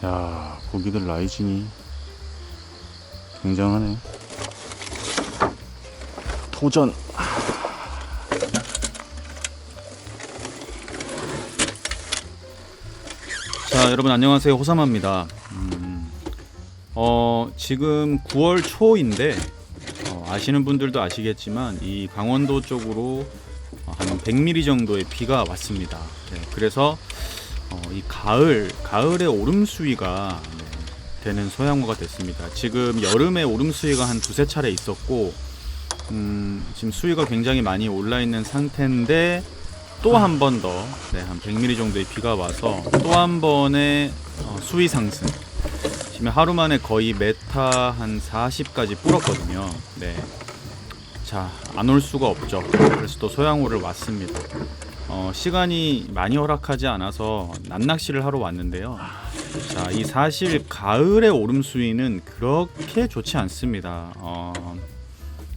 야, 고기들 라이징이 굉장하네. 도전. 자, 여러분 안녕하세요. 호사마입니다. 지금 9월 초인데 아시는 분들도 아시겠지만 이 강원도 쪽으로 한 100mm 정도의 비가 왔습니다. 네, 그래서 이 가을에 오름 수위가 되는 소양호가 됐습니다. 지금 여름에 오름 수위가 한 두세 차례 있었고 지금 수위가 굉장히 많이 올라 있는 상태인데 또 한 번 더 한 100mm 정도의 비가 와서 또 한 번의 수위 상승. 지금 하루 만에 거의 메타 한 40까지 불었거든요. 네. 자, 안 올 수가 없죠. 그래서 또 소양호를 왔습니다. 시간이 많이 허락하지 않아서 낮낚시를 하러 왔는데요. 자, 이 사실 가을의 오름 수위는 그렇게 좋지 않습니다.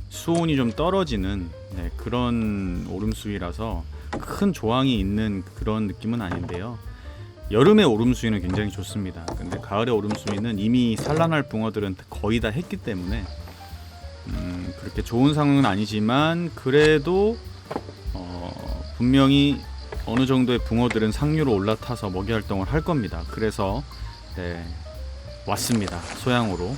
수온이 좀 떨어지는 그런 오름 수위라서 큰 조항이 있는 그런 느낌은 아닌데요. 여름의 오름 수위는 굉장히 좋습니다. 근데 가을의 오름 수위는 이미 산란할 붕어들은 거의 다 했기 때문에 그렇게 좋은 상황은 아니지만 그래도 분명히 어느 정도의 붕어들은 상류로 올라타서 먹이 활동을 할 겁니다. 그래서 왔습니다. 소양호로.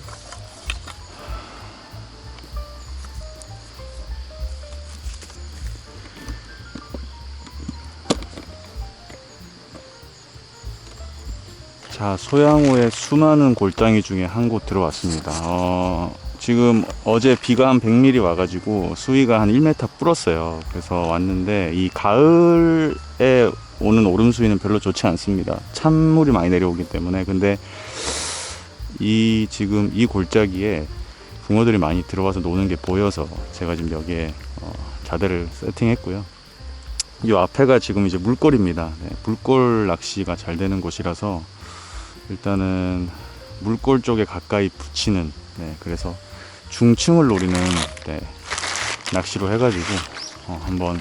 자, 소양호의 수많은 골장이 중에 한 곳 들어왔습니다. 지금 어제 비가 한 100mm 와가지고 수위가 한 1m 불었어요. 그래서 왔는데 이 가을에 오는 오름 수위는 별로 좋지 않습니다. 찬물이 많이 내려오기 때문에. 근데 지금 이 골짜기에 붕어들이 많이 들어와서 노는 게 보여서 제가 지금 여기에 자대를 세팅했고요. 이 앞에가 지금 이제 물골입니다. 물골 낚시가 잘 되는 곳이라서 일단은 물골 쪽에 가까이 붙이는, 그래서 중층을 노리는 낚시로 해가지고 한번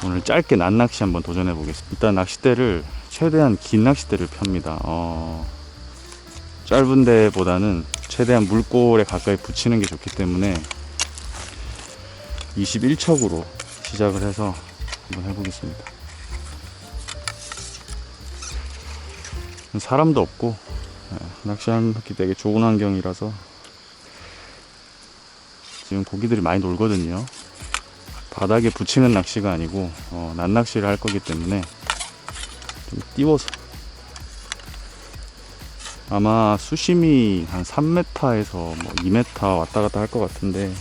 오늘 짧게 낮낚시 한번 도전해 보겠습니다. 일단 낚싯대를 최대한 긴 낚싯대를 펴니다. 짧은 데보다는 최대한 물골에 가까이 붙이는 게 좋기 때문에 21척으로 시작을 해서 한번 해보겠습니다. 사람도 없고 낚시하기 되게 좋은 환경이라서 지금 고기들이 많이 놀거든요. 바닥에 붙이는 낚시가 아니고 낮낚시를 할 거기 때문에 좀 띄워서, 아마 수심이 한 3m에서 뭐 2m 왔다 갔다 할 것 같은데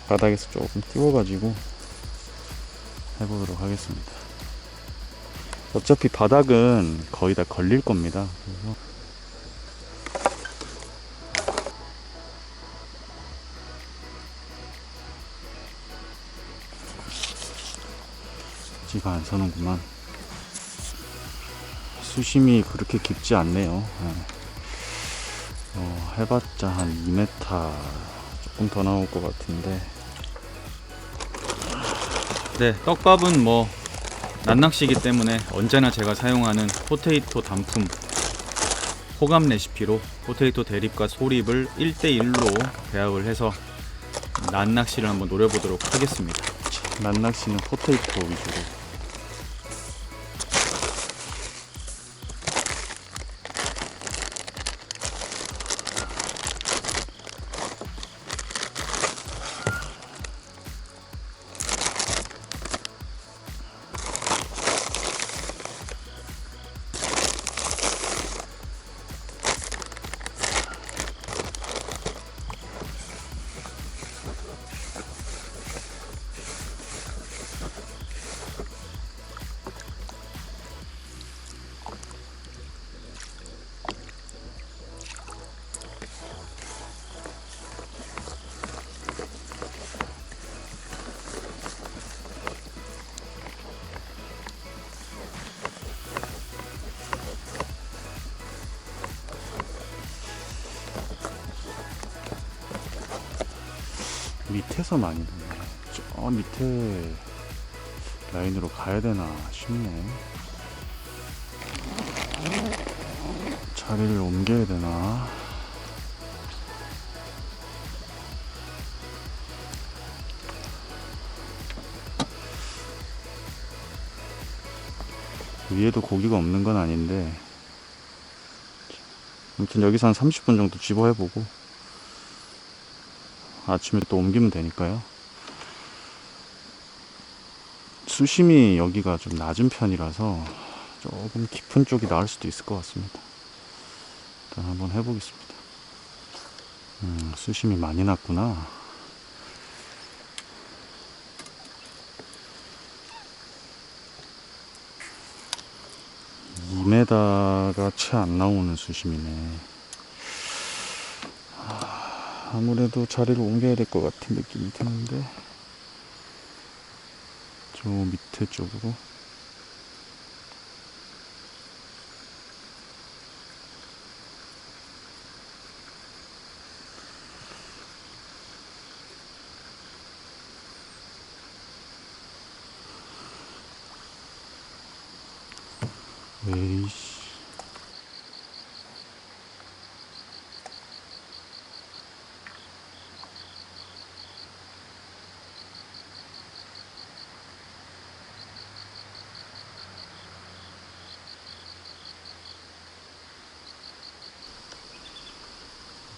바닥에서 조금 띄워가지고 해보도록 하겠습니다. 어차피 바닥은 거의 다 걸릴 겁니다. 그래서 지가 안 서는구만. 수심이 그렇게 깊지 않네요. 해봤자 한 2m 조금 더 나올 것 같은데. 네, 떡밥은 뭐 낮낚시이기 때문에 언제나 제가 사용하는 포테이토 단품 호감 레시피로 포테이토 대립과 소립을 1대1로 배합을 해서 낮낚시를 한번 노려보도록 하겠습니다. 낮낚시는 포테이토 위주로. 밑에서 많이 드네. 저 밑에 라인으로 가야 되나 싶네. 자리를 옮겨야 되나? 위에도 고기가 없는 건 아닌데, 아무튼 여기서 한 30분 정도 집어해보고 아침에 또 옮기면 되니까요. 수심이 여기가 좀 낮은 편이라서 조금 깊은 쪽이 나을 수도 있을 것 같습니다. 일단 한번 해보겠습니다. 수심이 많이 났구나. 2m가 채 안 나오는 수심이네. 아무래도 자리를 옮겨야 될 것 같은 느낌이 드는데, 저 밑에 쪽으로. 에이씨.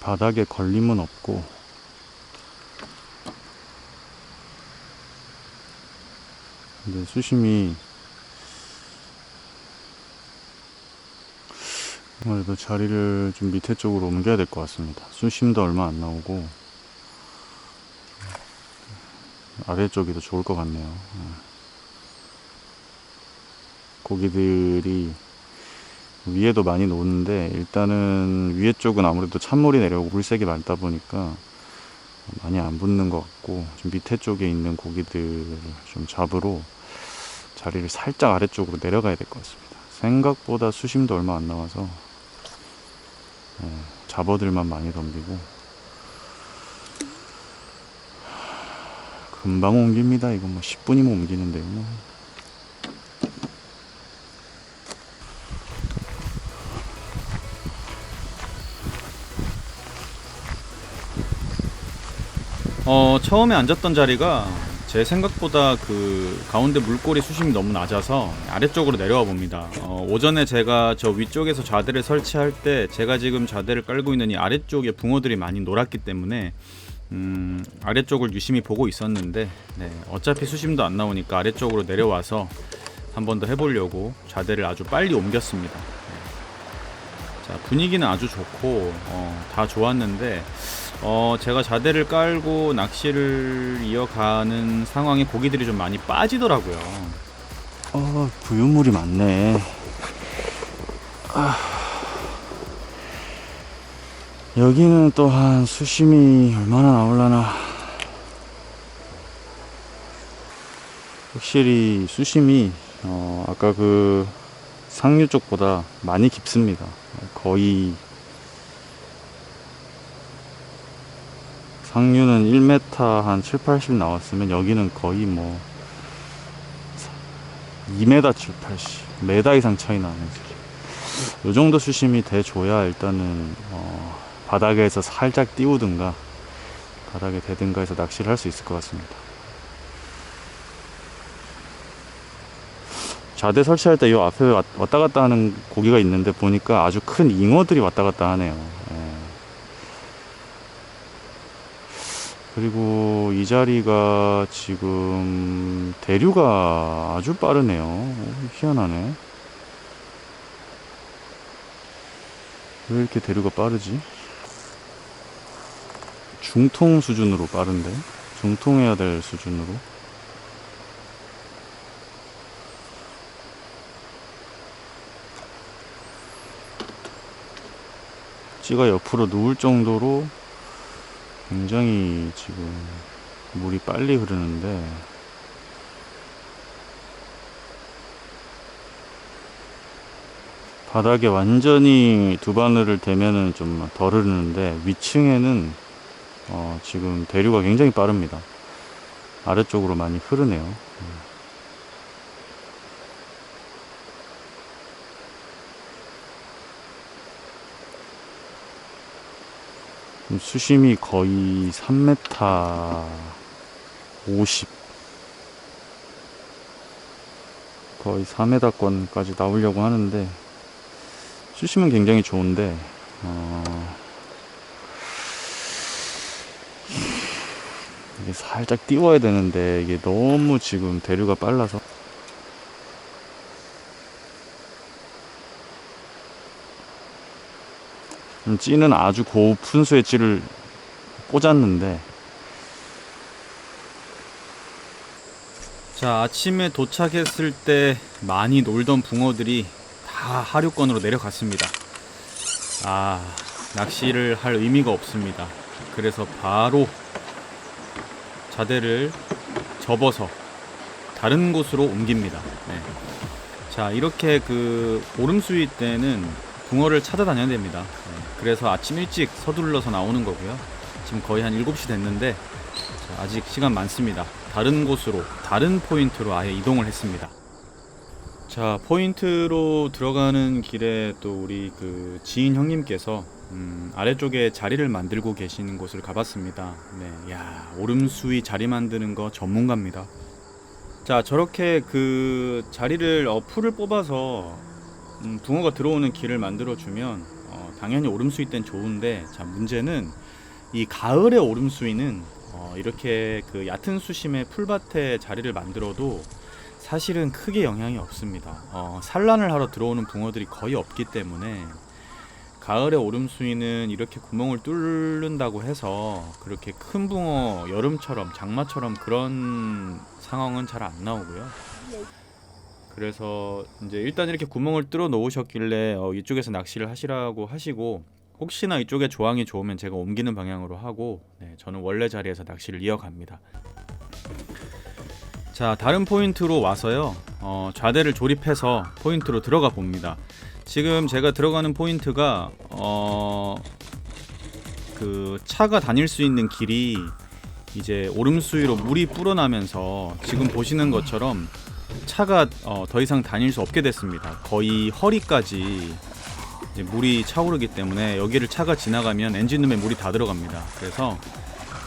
바닥에 걸림은 없고, 근데 수심이 아무래도 자리를 좀 밑에 쪽으로 옮겨야 될 것 같습니다. 수심도 얼마 안 나오고 아래쪽이 더 좋을 것 같네요. 고기들이 위에도 많이 노는데, 일단은 위에 쪽은 아무래도 찬물이 내려오고 물색이 많다 보니까 많이 안 붙는 것 같고, 좀 밑에 쪽에 있는 고기들을 좀 잡으러 자리를 살짝 아래쪽으로 내려가야 될 것 같습니다. 생각보다 수심도 얼마 안 나와서 잡어들만 많이 덤비고, 금방 옮깁니다. 이거 뭐 10분이면 옮기는데요. 처음에 앉았던 자리가 제 생각보다 그 가운데 물꼬리 수심이 너무 낮아서 아래쪽으로 내려와 봅니다. 오전에 제가 저 위쪽에서 좌대를 설치할 때 제가 지금 좌대를 깔고 있는 이 아래쪽에 붕어들이 많이 놀았기 때문에 아래쪽을 유심히 보고 있었는데, 어차피 수심도 안 나오니까 아래쪽으로 내려와서 한 번 더 해보려고 좌대를 아주 빨리 옮겼습니다. 자, 분위기는 아주 좋고 다 좋았는데, 제가 자대를 깔고 낚시를 이어가는 상황에 고기들이 좀 많이 빠지더라고요. 부유물이 많네. 여기는 또한 수심이 얼마나 나올라나. 확실히 수심이 아까 그 상류 쪽보다 많이 깊습니다. 거의 상류는 1m 한 7, 80 나왔으면 여기는 거의 뭐 2m 7, 80 m 이상 차이 나는 요 정도 수심이 돼줘야 일단은 바닥에서 살짝 띄우든가 바닥에 대든가 해서 낚시를 할 수 있을 것 같습니다. 좌대 설치할 때 이 앞에 왔다 갔다 하는 고기가 있는데 보니까 아주 큰 잉어들이 왔다 갔다 하네요. 그리고 이 자리가 지금 대류가 아주 빠르네요. 희한하네. 왜 이렇게 대류가 빠르지? 중통 수준으로 빠른데? 중통해야 될 수준으로. 찌가 옆으로 누울 정도로 굉장히 지금 물이 빨리 흐르는데, 바닥에 완전히 두 바늘을 대면은 좀 덜 흐르는데 위층에는 지금 대류가 굉장히 빠릅니다. 아래쪽으로 많이 흐르네요. 수심이 거의 3m 50, 거의 4m권까지 나오려고 하는데, 수심은 굉장히 좋은데 이게 살짝 띄워야 되는데 이게 너무 지금 대류가 빨라서. 찌는 아주 고분수의 찌를 꽂았는데, 자, 아침에 도착했을 때 많이 놀던 붕어들이 다 하류권으로 내려갔습니다. 낚시를 할 의미가 없습니다. 그래서 바로 자대를 접어서 다른 곳으로 옮깁니다. 네. 자, 이렇게 그 오름수위 때는 붕어를 찾아다녀야 됩니다. 네. 그래서 아침 일찍 서둘러서 나오는 거고요. 지금 거의 한 7시 됐는데 아직 시간 많습니다. 다른 곳으로, 다른 포인트로 아예 이동을 했습니다. 자, 포인트로 들어가는 길에 또 우리 그 지인 형님께서 아래쪽에 자리를 만들고 계시는 곳을 가봤습니다. 네, 야, 오름수위 자리 만드는 거 전문가입니다. 자, 저렇게 그 자리를 풀을 뽑아서 붕어가 들어오는 길을 만들어 주면 당연히 오름수위 땐 좋은데, 자, 문제는 이 가을의 오름수위는 이렇게 그 얕은 수심의 풀밭에 자리를 만들어도 사실은 크게 영향이 없습니다. 산란을 하러 들어오는 붕어들이 거의 없기 때문에 가을의 오름수위는 이렇게 구멍을 뚫는다고 해서 그렇게 큰 붕어, 여름처럼 장마처럼 그런 상황은 잘 안 나오고요. 그래서 이제 일단 이렇게 구멍을 뚫어 놓으셨길래 이쪽에서 낚시를 하시라고 하시고, 혹시나 이쪽에 조항이 좋으면 제가 옮기는 방향으로 하고, 네, 저는 원래 자리에서 낚시를 이어갑니다. 자, 다른 포인트로 와서요, 좌대를 조립해서 포인트로 들어가 봅니다. 지금 제가 들어가는 포인트가 그 차가 다닐 수 있는 길이 이제 오름수위로 물이 불어나면서 지금 보시는 것처럼 차가 더 이상 다닐 수 없게 됐습니다. 거의 허리까지 이제 물이 차오르기 때문에 여기를 차가 지나가면 엔진룸에 물이 다 들어갑니다. 그래서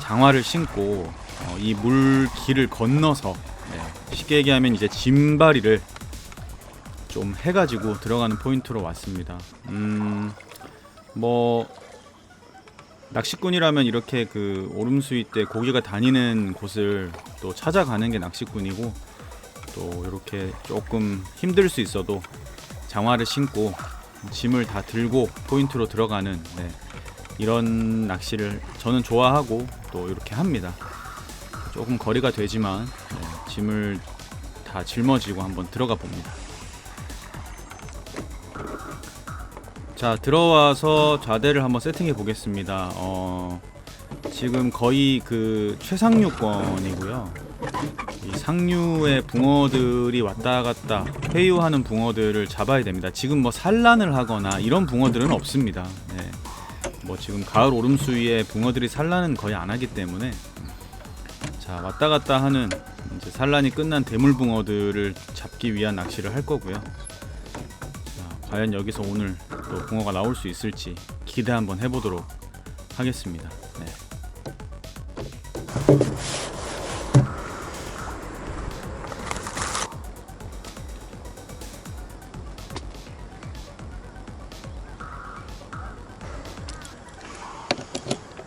장화를 신고 이 물길을 건너서, 네, 쉽게 얘기하면 이제 짐바리를 좀 해가지고 들어가는 포인트로 왔습니다. 뭐 낚시꾼이라면 이렇게 그 오름수위 때 고기가 다니는 곳을 또 찾아가는 게 낚시꾼이고, 또 이렇게 조금 힘들 수 있어도 장화를 신고 짐을 다 들고 포인트로 들어가는, 네, 이런 낚시를 저는 좋아하고 또 이렇게 합니다. 조금 거리가 되지만, 네, 짐을 다 짊어지고 한번 들어가 봅니다. 자, 들어와서 좌대를 한번 세팅해 보겠습니다. 지금 거의 그 최상류권이고요. 이 상류의 붕어들이 왔다 갔다 회유하는 붕어들을 잡아야 됩니다. 지금 뭐 산란을 하거나 이런 붕어들은 없습니다. 네. 뭐 지금 가을 오름수위에 붕어들이 산란은 거의 안 하기 때문에, 자, 왔다 갔다 하는 이제 산란이 끝난 대물붕어들을 잡기 위한 낚시를 할 거고요. 자, 과연 여기서 오늘 또 붕어가 나올 수 있을지 기대 한번 해보도록 하겠습니다. 네.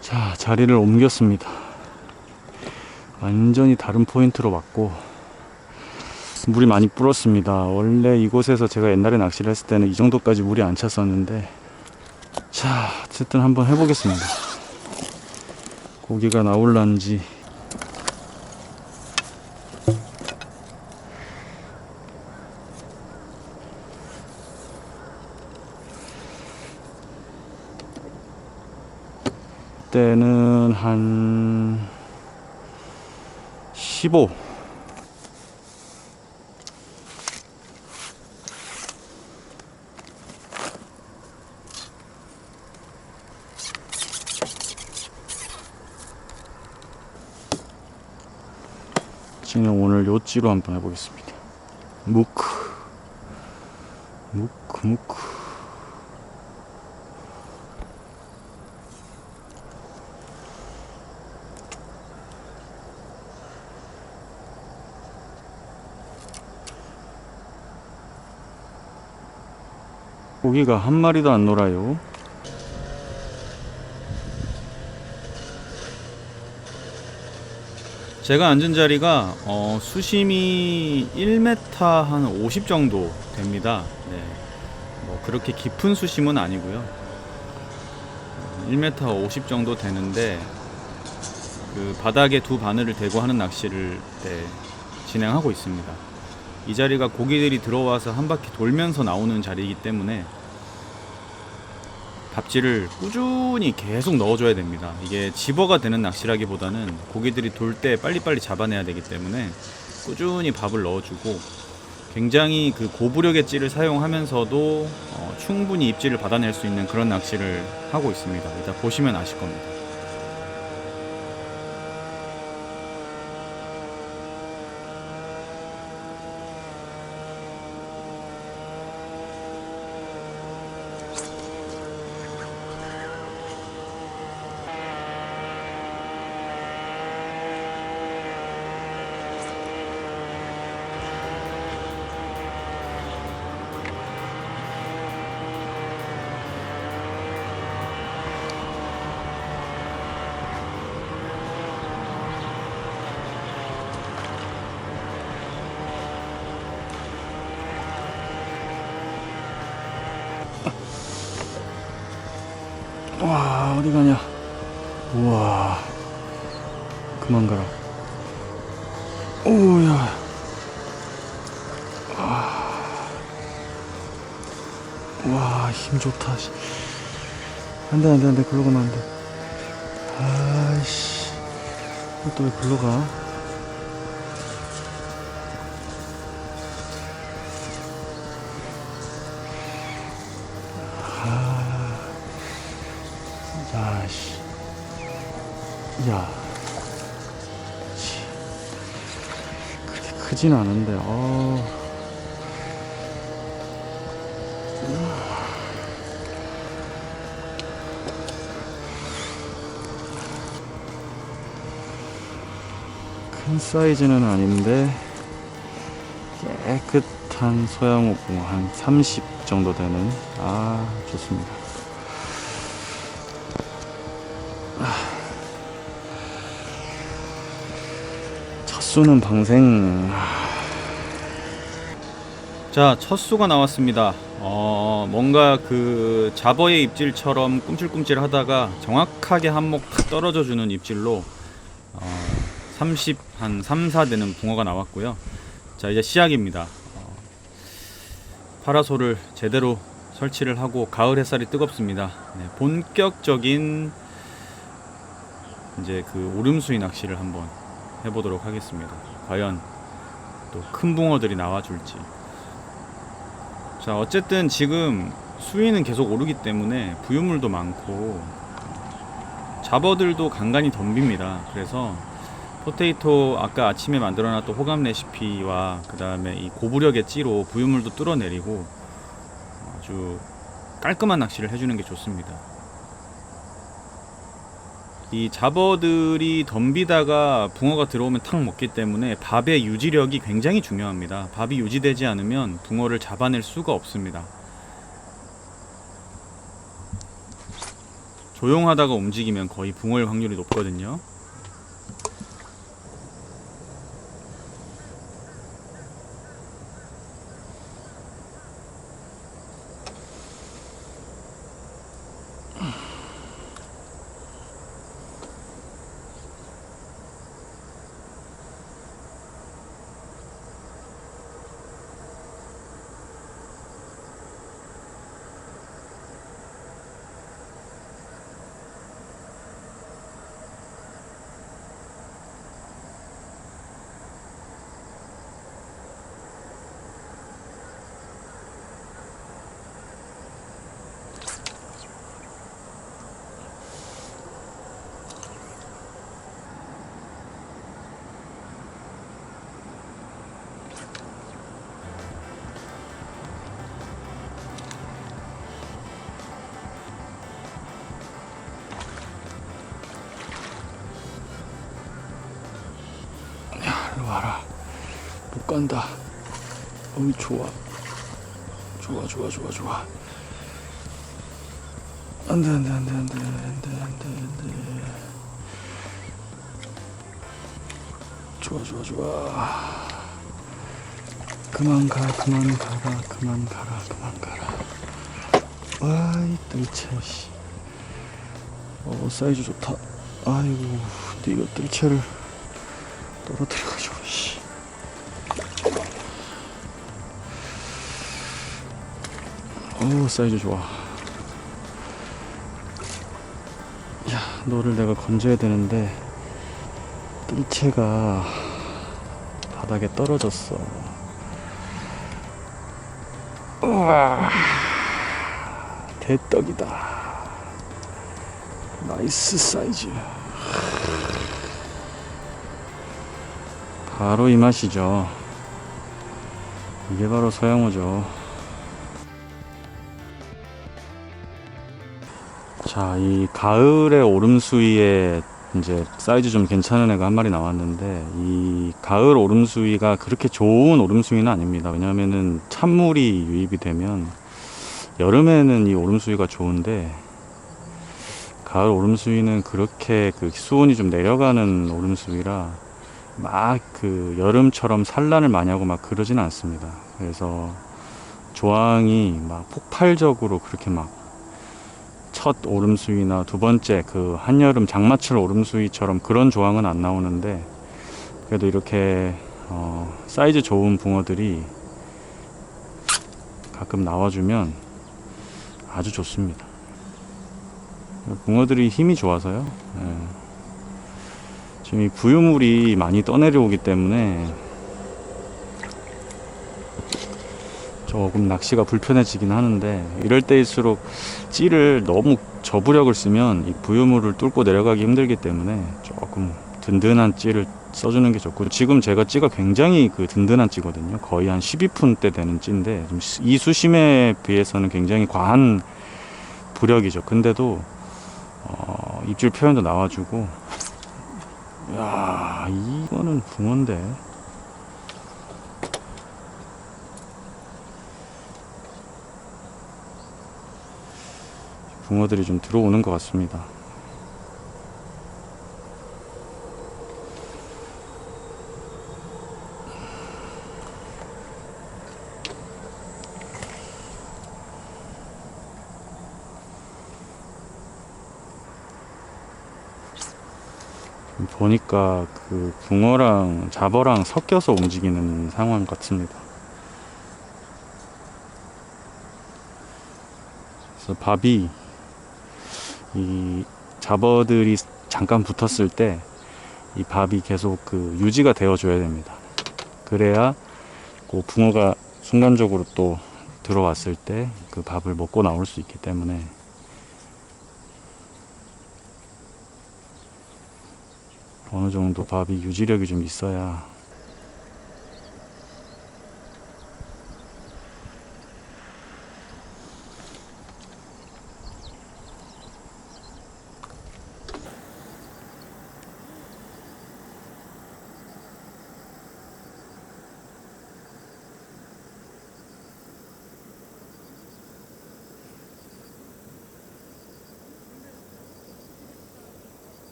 자, 자리를 옮겼습니다. 완전히 다른 포인트로 왔고 물이 많이 불었습니다. 원래 이곳에서 제가 옛날에 낚시를 했을 때는 이 정도까지 물이 안 찼었는데, 자, 어쨌든 한번 해보겠습니다. 고기가 나올란지. 때는 한 15. 찌는 오늘 요찌로 한번 해보겠습니다. 무크. 고기가 한 마리도 안 놀아요. 제가 앉은 자리가 수심이 1m 한 50 정도 됩니다. 네. 뭐 그렇게 깊은 수심은 아니고요. 1m 50 정도 되는데 그 바닥에 두 바늘을 대고 하는 낚시를 진행하고 있습니다. 이 자리가 고기들이 들어와서 한 바퀴 돌면서 나오는 자리이기 때문에 밥질을 꾸준히 계속 넣어줘야 됩니다. 이게 집어가 되는 낚시라기보다는 고기들이 돌 때 빨리빨리 잡아내야 되기 때문에 꾸준히 밥을 넣어주고 굉장히 그 고부력의 찌를 사용하면서도 충분히 입질을 받아낼 수 있는 그런 낚시를 하고 있습니다. 이따 보시면 아실 겁니다. 와, 어디 가냐? 우와, 그만 가라. 오야. 와, 힘 좋다. 안 돼, 안 돼, 안 돼. 글로 가면 안 돼. 아이씨. 또 왜 글로 가? 아이씨. 야. 그렇게 크진 않은데, 큰 사이즈는 아닌데 깨끗한 소양호 붕어 한 30 정도 되는 좋습니다. 첫 수는 방생. 자, 첫 수가 나왔습니다. 뭔가 그 잡어의 입질처럼 꿈찔꿈찔 하다가 정확하게 한몫 떨어져 주는 입질로 30, 한 3, 4 되는 붕어가 나왔고요. 자, 이제 시작입니다. 파라솔을 제대로 설치를 하고 가을 햇살이 뜨겁습니다. 네, 본격적인 이제 그 오름수위 낚시를 한번 해보도록 하겠습니다. 과연 또 큰 붕어들이 나와줄지. 자, 어쨌든 지금 수위는 계속 오르기 때문에 부유물도 많고 잡어들도 간간히 덤빕니다. 그래서 포테이토 아까 아침에 만들어놨던 호감 레시피와 그 다음에 이 고부력의 찌로 부유물도 뚫어내리고 아주 깔끔한 낚시를 해주는 게 좋습니다. 이 잡어들이 덤비다가 붕어가 들어오면 탁 먹기 때문에 밥의 유지력이 굉장히 중요합니다. 밥이 유지되지 않으면 붕어를 잡아낼 수가 없습니다. 조용하다가 움직이면 거의 붕어일 확률이 높거든요. 일로 와라. 못 간다. 어이, 좋아. 좋아. 안돼 안돼 안돼 안돼 안돼 안돼 안돼. 좋아 좋아 좋아. 그만 가 그만 가라 그만 가라 그만 가라. 와이 뜰채 씨. 사이즈 좋다. 아이고 네가 뜰채를 떨어뜨려가지고 씨. 사이즈 좋아. 야 너를 내가 건져야 되는데 뜰채가 바닥에 떨어졌어. 우와 대떡이다. 나이스 사이즈. 바로 이 맛이죠. 이게 바로 서양어죠. 자, 이 가을의 오름수위에 이제 사이즈 좀 괜찮은 애가 한 마리 나왔는데, 이 가을 오름수위가 그렇게 좋은 오름수위는 아닙니다. 왜냐하면은 찬물이 유입이 되면 여름에는 이 오름수위가 좋은데, 가을 오름수위는 그렇게 그 수온이 좀 내려가는 오름수위라 막 그 여름처럼 산란을 많이 하고 막 그러지는 않습니다. 그래서 조항이 막 폭발적으로 그렇게 막 첫 오름수위나 두 번째 그 한여름 장마철 오름수위처럼 그런 조항은 안 나오는데, 그래도 이렇게 사이즈 좋은 붕어들이 가끔 나와주면 아주 좋습니다. 붕어들이 힘이 좋아서요. 예. 지금 이 부유물이 많이 떠내려오기 때문에 조금 낚시가 불편해지긴 하는데, 이럴 때일수록 찌를 너무 저부력을 쓰면 이 부유물을 뚫고 내려가기 힘들기 때문에 조금 든든한 찌를 써주는 게 좋고, 지금 제가 찌가 굉장히 그 든든한 찌거든요. 거의 한 12푼대 되는 찌인데 이 수심에 비해서는 굉장히 과한 부력이죠. 근데도 입질 표현도 나와주고, 야 이거는 붕어인데. 붕어들이 좀 들어오는 것 같습니다. 보니까 그 붕어랑 잡어랑 섞여서 움직이는 상황 같습니다. 그래서 밥이 이 잡어들이 잠깐 붙었을 때 이 밥이 계속 그 유지가 되어 줘야 됩니다. 그래야 그 붕어가 순간적으로 또 들어왔을 때 그 밥을 먹고 나올 수 있기 때문에, 어느 정도 밥이 유지력이 좀 있어야.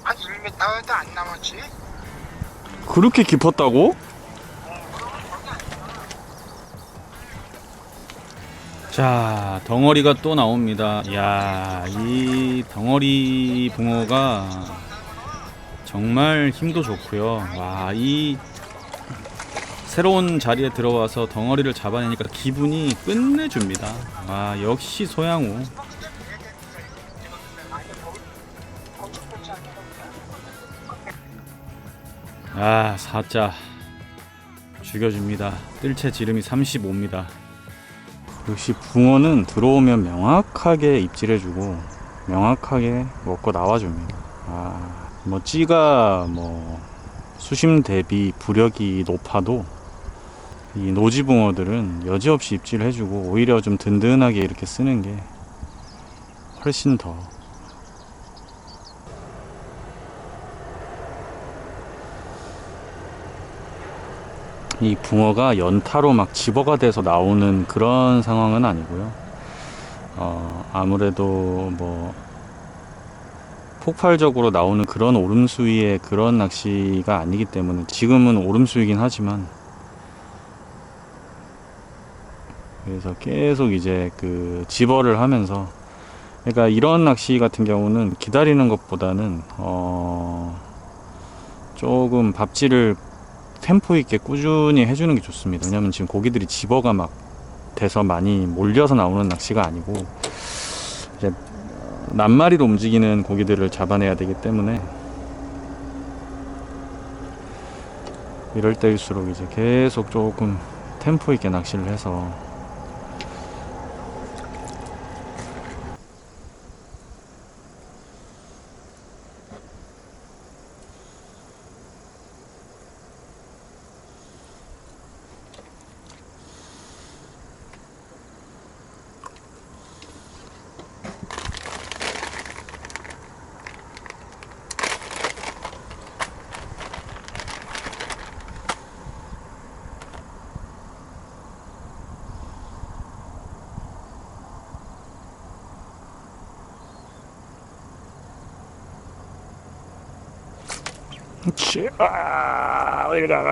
한 1m도 안 남았지? 그렇게 깊었다고? 자, 덩어리가 또 나옵니다. 야, 이 덩어리 붕어가 정말 힘도 좋고요. 와, 이 새로운 자리에 들어와서 덩어리를 잡아내니까 기분이 끝내줍니다. 아, 역시 소양우. 아, 4자 죽여줍니다. 뜰채 지름이 35입니다. 역시 붕어는 들어오면 명확하게 입질해주고 명확하게 먹고 나와줍니다. 뭐 찌가 뭐 수심 대비 부력이 높아도 이 노지붕어들은 여지없이 입질을 해주고 오히려 좀 든든하게 이렇게 쓰는 게 훨씬 더 이 붕어가 연타로 막 집어가 돼서 나오는 그런 상황은 아니고요. 아무래도 뭐 폭발적으로 나오는 그런 오름수위의 그런 낚시가 아니기 때문에 지금은 오름수위긴 하지만 그래서 계속 이제 그 집어를 하면서 그러니까 이런 낚시 같은 경우는 기다리는 것보다는 조금 밥질을 템포 있게 꾸준히 해주는 게 좋습니다. 왜냐면 지금 고기들이 집어가 막 돼서 많이 몰려서 나오는 낚시가 아니고 이제 낱마리로 움직이는 고기들을 잡아내야 되기 때문에 이럴 때일수록 이제 계속 조금 템포 있게 낚시를 해서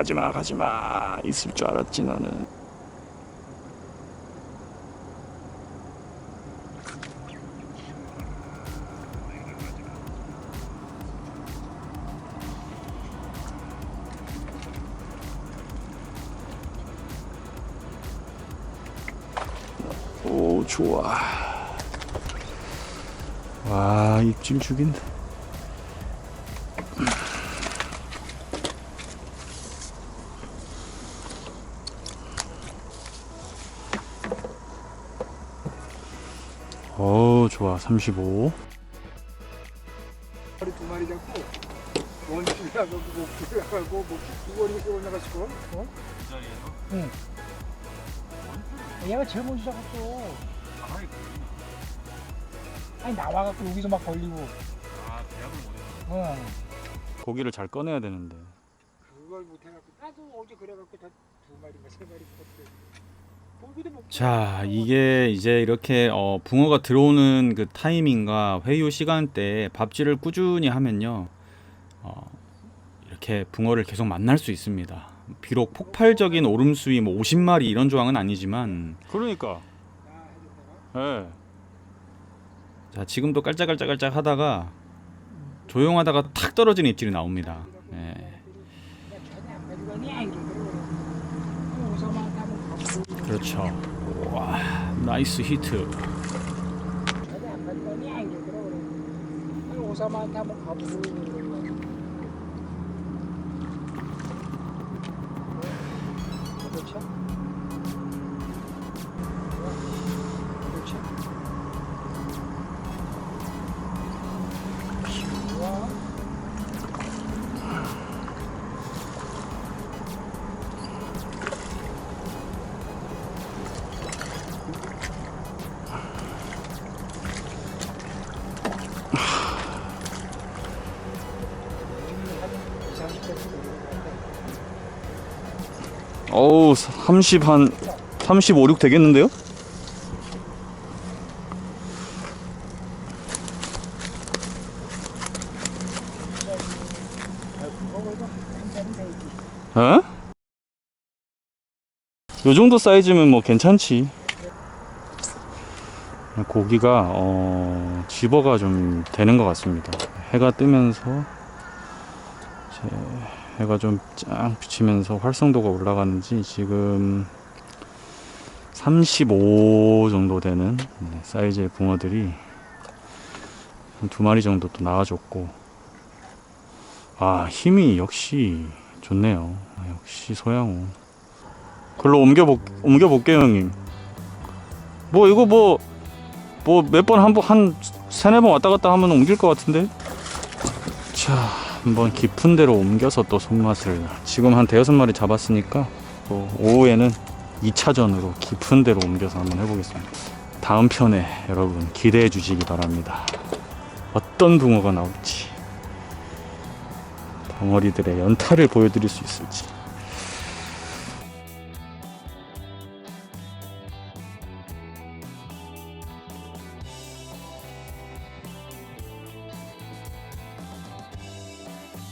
어디 가지마 있을 줄 알았지 너는. 오 좋아. 와 입질 죽인다. 좋아 35. 머리 두 마리 잡고 원줄하고 목줄하고 두 원이 올라가시고 어? 그 자리에서? 응. 얘가 제일 먼저 잡았어. 가만히 아니 나와갖고 여기서 막 걸리고. 대합을 못했어. 어. 고기를 잘 꺼내야 되는데. 그걸 못해갖고 나도 어제 그래갖고 다 두 마리인가 세 마리 컸대. 고기도 못. 자, 이게 이제 이렇게 붕어가 들어오는 그 타이밍과 회유 시간대에 밥질을 꾸준히 하면요, 이렇게 붕어를 계속 만날 수 있습니다. 비록 폭발적인 오름수위 뭐 50마리 이런 조항은 아니지만, 그러니까. 예. 자, 지금도 깔짝깔짝깔짝 하다가 조용하다가 탁 떨어지는 입질이 나옵니다. 예. 그렇죠. 와, 나이스 히트. 오사마한테 한번 가보고. 그렇죠? 그렇죠? 좋아. 어우 30 한 35, 6 되겠는데요? 에? 요 정도 사이즈면 뭐 괜찮지. 고기가 집어가 좀 되는 것 같습니다. 해가 뜨면서 이제 해가 좀 쫙 비치면서 활성도가 올라가는지 지금 35 정도 되는 사이즈의 붕어들이 한 2마리 정도 또 나와줬고, 아, 힘이 역시 좋네요. 역시 소양호. 글로 옮겨볼게요, 형님. 뭐 이거 뭐 몇 번 한 3-4번 왔다 갔다 하면 옮길 것 같은데. 자, 한번 깊은 데로 옮겨서 또 손맛을, 지금 한 5-6마리 잡았으니까 또 오후에는 2차전으로 깊은 데로 옮겨서 한번 해보겠습니다. 다음 편에 여러분 기대해 주시기 바랍니다. 어떤 붕어가 나올지, 덩어리들의 연타를 보여드릴 수 있을지.